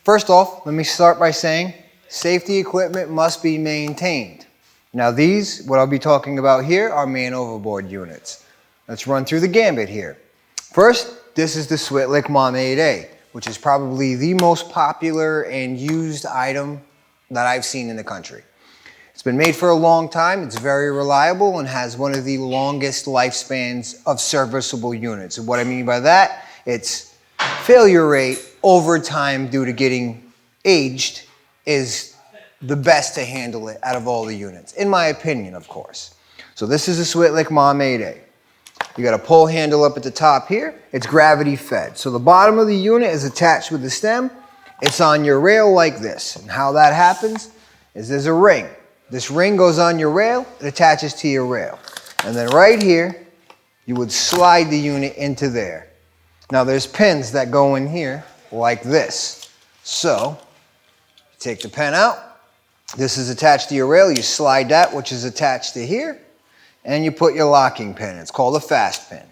First off, let me start by saying safety equipment must be maintained. Now these, what I'll be talking about here, are Man Overboard units. Let's run through the gambit here. First, this is the Switlik MOM 8A, which is probably the most popular and used item that I've seen in the country. It's been made for a long time, it's very reliable, and has one of the longest lifespans of serviceable units. And what I mean by that, its failure rate over time due to getting aged is the best to handle it out of all the units, in my opinion, of course. So this is a Switlik MOM 8A. You got a pull handle up at the top here. It's gravity fed. So the bottom of the unit is attached with the stem. It's on your rail like this. And how that happens is there's a ring. This ring goes on your rail, it attaches to your rail. And then right here, you would slide the unit into there. Now there's pins that go in here like this. So, take the pin out. This is attached to your rail. You slide that, which is attached to here, and you put your locking pin. It's called a fast pin.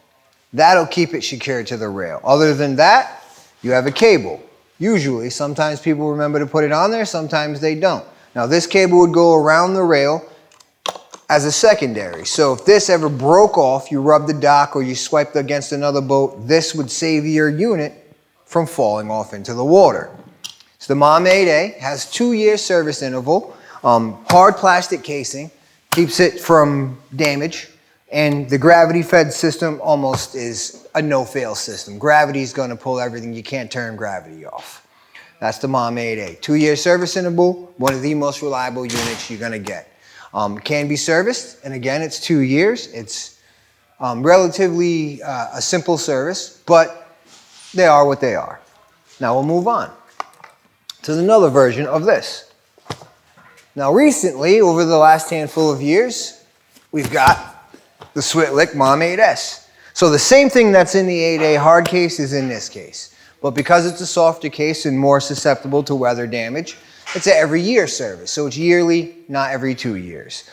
That'll keep it secured to the rail. Other than that, you have a cable. Usually, sometimes people remember to put it on there, sometimes they don't. Now this cable would go around the rail as a secondary. So if this ever broke off, you rubbed the dock or you swiped against another boat, this would save your unit from falling off into the water. So the MOM 8A has 2-year service interval, hard plastic casing, keeps it from damage, and the gravity-fed system almost is a no-fail system. Gravity is going to pull everything. You can't turn gravity off. That's the MOM 8A. 2-year service interval, one of the most reliable units you're going to get. Can be serviced, and again, it's 2 years. It's relatively a simple service, but they are what they are. Now we'll move on to another version of this. Now recently, over the last handful of years, we've got the Switlik MOM 8S. So the same thing that's in the 8A hard case is in this case. But because it's a softer case and more susceptible to weather damage, it's an every year service. So it's yearly, not every 2 years.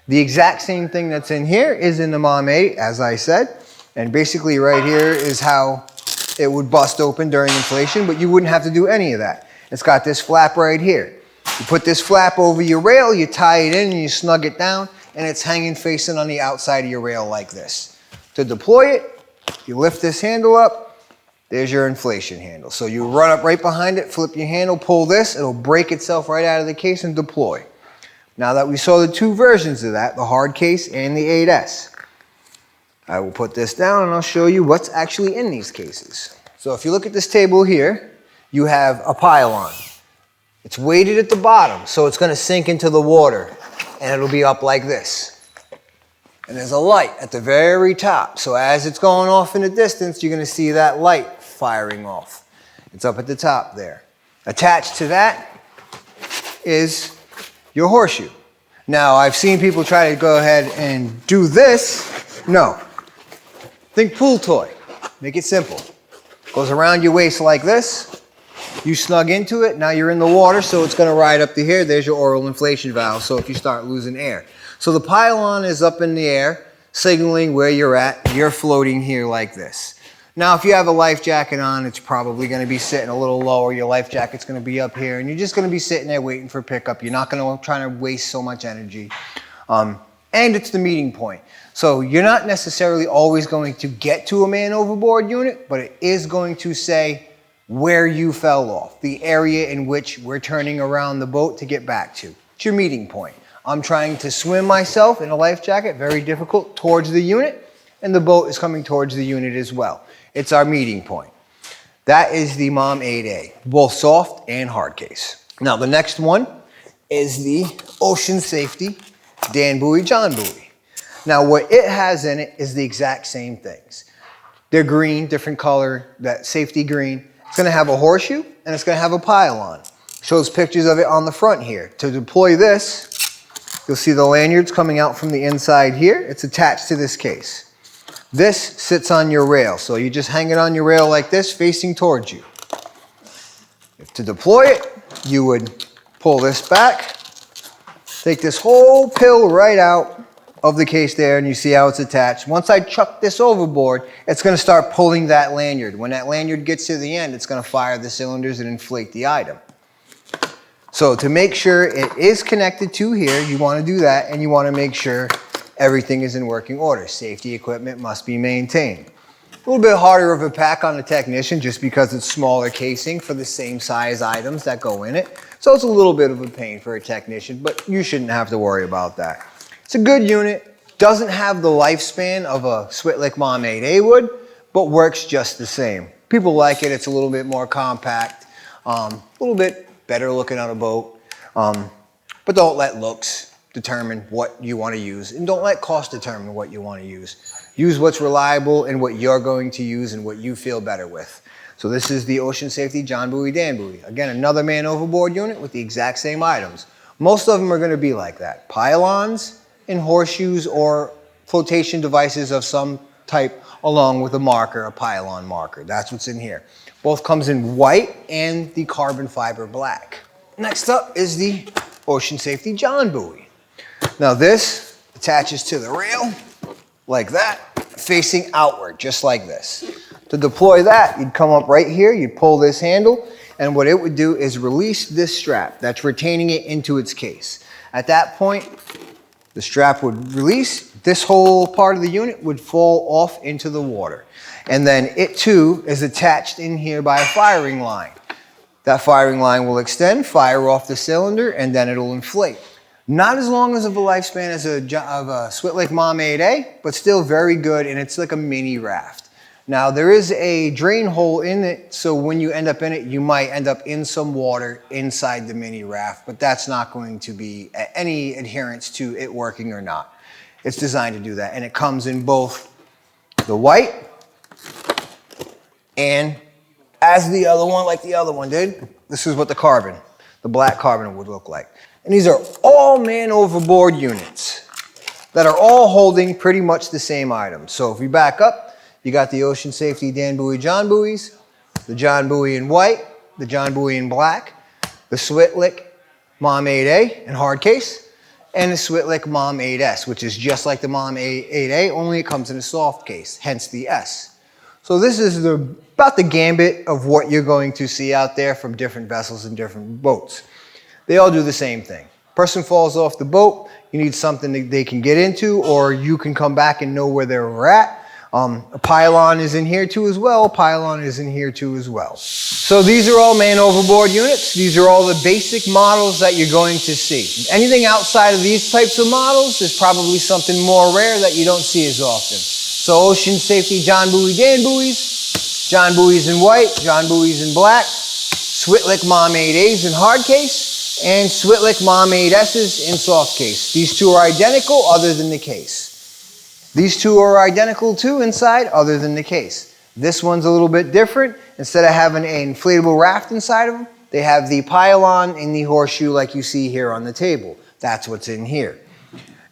The exact same thing that's in here is in the MOM 8, as I said. And basically right here is how it would bust open during inflation, but you wouldn't have to do any of that. It's got this flap right here. You put this flap over your rail, you tie it in and you snug it down, and it's hanging facing on the outside of your rail like this. To deploy it, you lift this handle up, there's your inflation handle. So you run up right behind it, flip your handle, pull this, it'll break itself right out of the case and deploy. Now that we saw the two versions of that, the hard case and the 8S, I will put this down and I'll show you what's actually in these cases. So if you look at this table here, you have a pylon. It's weighted at the bottom, so it's going to sink into the water, and it'll be up like this. And there's a light at the very top, so as it's going off in the distance, you're going to see that light firing off. It's up at the top there. Attached to that is your horseshoe. Now, I've seen people try to go ahead and do this. No. Think pool toy. Make it simple. Goes around your waist like this. You snug into it, now you're in the water, so it's going to ride up to here. There's your oral inflation valve, so if you start losing air. So the pylon is up in the air, signaling where you're at. You're floating here like this. Now, if you have a life jacket on, it's probably going to be sitting a little lower. Your life jacket's going to be up here, and you're just going to be sitting there waiting for pickup. You're not going to try to waste so much energy. And it's the meeting point. So you're not necessarily always going to get to a man overboard unit, but it is going to say where you fell off, the area in which we're turning around the boat to get back to. It's your meeting point. I'm trying to swim myself in a life jacket, very difficult, towards the unit, and the boat is coming towards the unit as well. It's our meeting point. That is the MOM 8A, both soft and hard case. Now the next one is the Ocean Safety Danbury Jonbuoy. Now what it has in it is the exact same things. They're green, different color, that safety green. It's going to have a horseshoe and it's going to have a pylon. Shows pictures of it on the front here. To deploy this, you'll see the lanyards coming out from the inside here. It's attached to this case. This sits on your rail, so you just hang it on your rail like this, facing towards you. To deploy it, you would pull this back, take this whole pill right out of the case there, and you see how it's attached. Once I chuck this overboard, it's going to start pulling that lanyard. When that lanyard gets to the end, it's going to fire the cylinders and inflate the item. So to make sure it is connected to here, you want to do that, and you want to make sure everything is in working order. Safety equipment must be maintained. A little bit harder of a pack on the technician just because it's smaller casing for the same size items that go in it. So it's a little bit of a pain for a technician, but you shouldn't have to worry about that. It's a good unit, doesn't have the lifespan of a Switlik MOM 8A would, but works just the same. People like it, it's a little bit more compact, a little bit better looking on a boat, but don't let looks determine what you want to use, and don't let cost determine what you want to use. Use what's reliable and what you're going to use and what you feel better with. So this is the Ocean Safety Jonbuoy Danbury. Again, another man overboard unit with the exact same items. Most of them are going to be like that. Pylons and horseshoes or flotation devices of some type along with a marker, a pylon marker. That's what's in here. Both comes in white and the carbon fiber black. Next up is the Ocean Safety Jonbuoy. Now this attaches to the rail like that, facing outward, just like this. To deploy that, you'd come up right here, you'd pull this handle, and what it would do is release this strap that's retaining it into its case. At that point, the strap would release, this whole part of the unit would fall off into the water. And then it too is attached in here by a firing line. That firing line will extend, fire off the cylinder, and then it'll inflate. Not as long as of a lifespan as a Switlik MOM 8A, but still very good, and it's like a mini raft. Now there is a drain hole in it, so when you end up in it, you might end up in some water inside the mini raft, but that's not going to be any adherence to it working or not. It's designed to do that, and it comes in both the white and as the other one, like the other one did, this is what the black carbon would look like. And these are all man overboard units that are all holding pretty much the same items. So if we back up, you got the Ocean Safety Danbury Jonbuoys, the Jonbuoy in white, the Jonbuoy in black, the Switlik MOM 8A in hard case, and the Switlik MOM 8S, which is just like the MOM 8A, only it comes in a soft case, hence the S. So this is about the gambit of what you're going to see out there from different vessels and different boats. They all do the same thing. Person falls off the boat, you need something that they can get into, or you can come back and know where they were at. A pylon is in here too as well. A pylon is in here too as well. So these are all man overboard units. These are all the basic models that you're going to see. Anything outside of these types of models is probably something more rare that you don't see as often. So Ocean Safety Jonbuoy Danbuoys, Jonbuoys in white, Jonbuoys in black, Switlik MOM 8As in hard case, and Switlik MOM 8Ss in soft case. These two are identical other than the case. These two are identical too inside other than the case. This one's a little bit different. Instead of having an inflatable raft inside of them, they have the pylon and the horseshoe like you see here on the table. That's what's in here.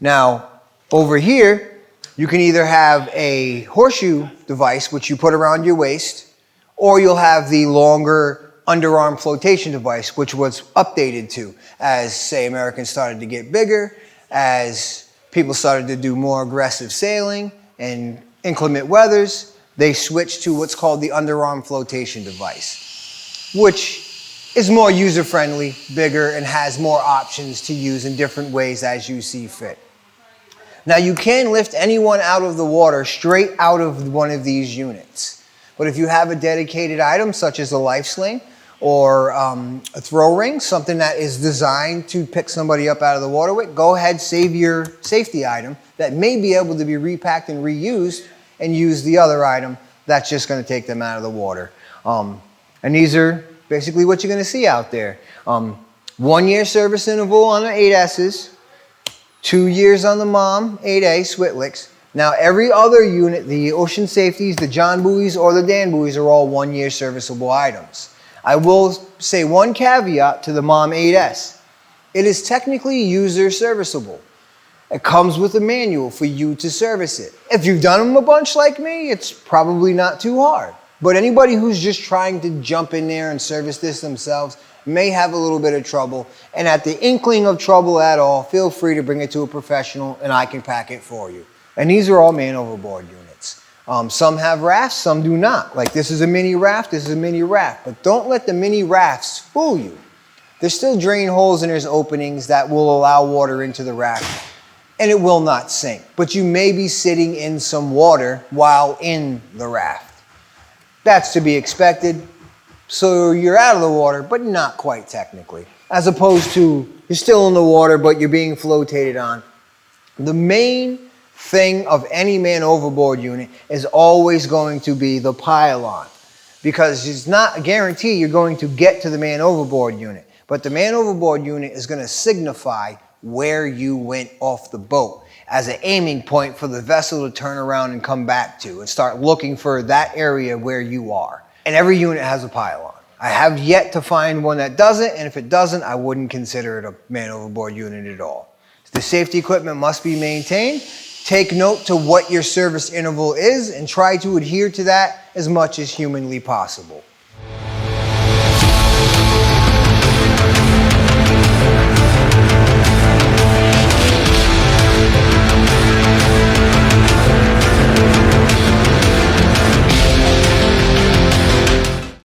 Now, over here, you can either have a horseshoe device, which you put around your waist, or you'll have the longer underarm flotation device, which was updated to as, say, Americans started to get bigger, as people started to do more aggressive sailing and inclement weathers, they switched to what's called the underarm flotation device, which is more user-friendly, bigger, and has more options to use in different ways as you see fit. Now you can lift anyone out of the water straight out of one of these units. But if you have a dedicated item such as a life sling or a throw ring, something that is designed to pick somebody up out of the water with, go ahead, save your safety item that may be able to be repacked and reused and use the other item that's just going to take them out of the water. And these are basically what you're going to see out there. 1 year service interval on the 8Ss, 2 years on the MOM 8A Switliks. Now every other unit, the Ocean Safeties, the Jonbuoys, or the Danbuoys are all 1 year serviceable items. I will say one caveat to the MOM 8S. It is technically user serviceable. It comes with a manual for you to service it. If you've done them a bunch like me, it's probably not too hard. But anybody who's just trying to jump in there and service this themselves may have a little bit of trouble. And at the inkling of trouble at all, feel free to bring it to a professional and I can pack it for you. And these are all man overboard units. Some have rafts, some do not. Like this is a mini raft, this is a mini raft. But don't let the mini rafts fool you. there's still drain holes and there's openings that will allow water into the raft, and it will not sink. But you may be sitting in some water while in the raft. That's to be expected. So you're out of the water, but not quite technically. As opposed to you're still in the water, but you're being flotated on. The main thing of any man overboard unit is always going to be the pylon, because it's not a guarantee you're going to get to the man overboard unit, but the man overboard unit is going to signify where you went off the boat as an aiming point for the vessel to turn around and come back to and start looking for that area where you are. And every unit has a pylon. I have yet to find one that doesn't, and if it doesn't, I wouldn't consider it a man overboard unit at all. The safety equipment must be maintained. Take note to what your service interval is and try to adhere to that as much as humanly possible.